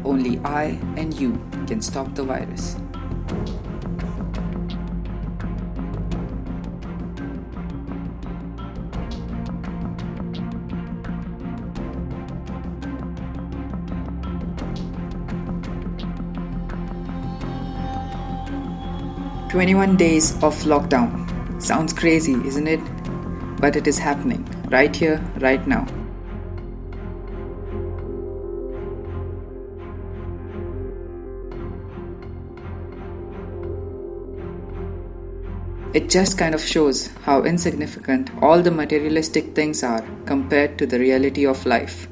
only I and you can stop the virus. "21 days of lockdown. Sounds crazy, isn't it? But it is happening, right here, right now. It just kind of shows how insignificant all the materialistic things are compared to the reality of life.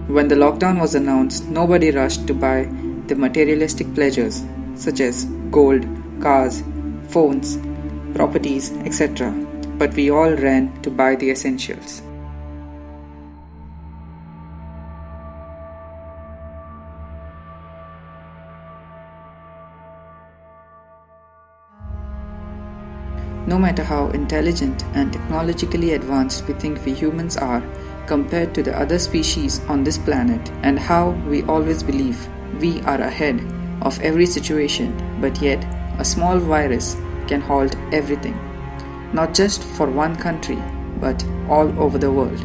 When the lockdown was announced, nobody rushed to buy the materialistic pleasures such as gold, cars, phones, properties, etc. But we all ran to buy the essentials. No matter how intelligent and technologically advanced we think we humans are compared to the other species on this planet, and how we always believe we are ahead of every situation, but yet a small virus can halt everything, not just for one country, but all over the world.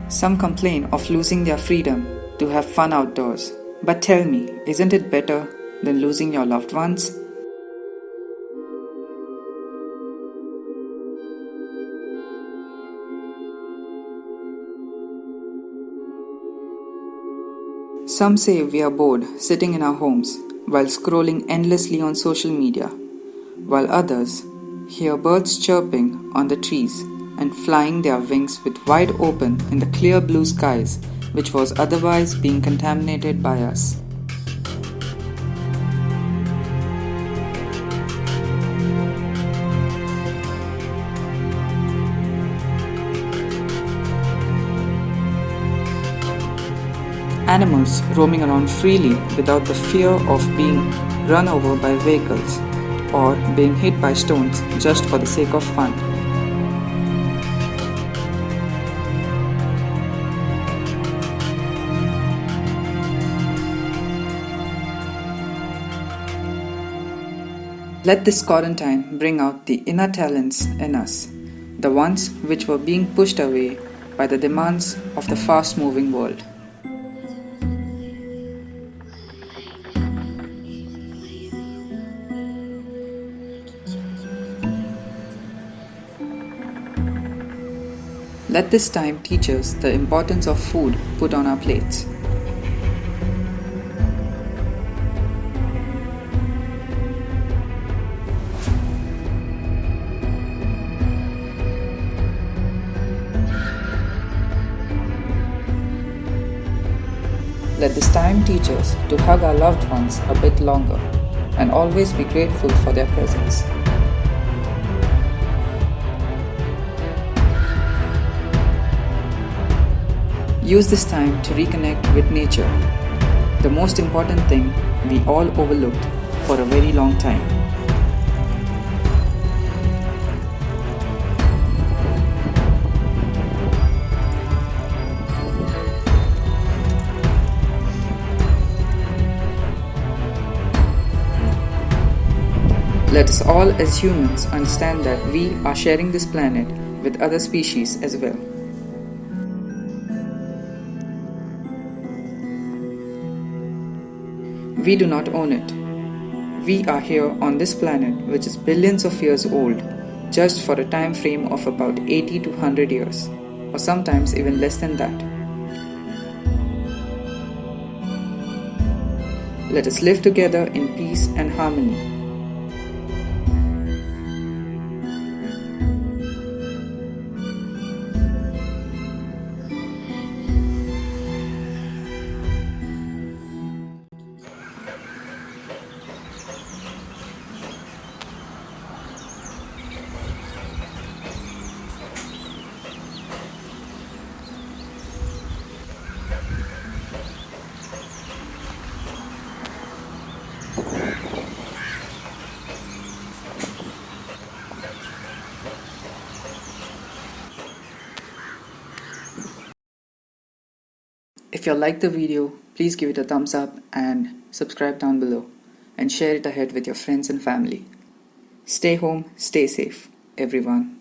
Some complain of losing their freedom to have fun outdoors. But tell me, isn't it better than losing your loved ones? Some say we are bored sitting in our homes while scrolling endlessly on social media, while others hear birds chirping on the trees and flying their wings with wide open in the clear blue skies, which was otherwise being contaminated by us. Animals roaming around freely without the fear of being run over by vehicles or being hit by stones just for the sake of fun. Let this quarantine bring out the inner talents in us, the ones which were being pushed away by the demands of the fast-moving world. Let this time teach us the importance of food put on our plates. Let this time teach us to hug our loved ones a bit longer and always be grateful for their presence. Use this time to reconnect with nature, the most important thing we all overlooked for a very long time. Let us all as humans understand that we are sharing this planet with other species as well. We do not own it. We are here on this planet which is billions of years old, just for a time frame of about 80 to 100 years, or sometimes even less than that. Let us live together in peace and harmony. If you like the video, please give it a thumbs up and subscribe down below and share it ahead with your friends and family. Stay home, stay safe, everyone.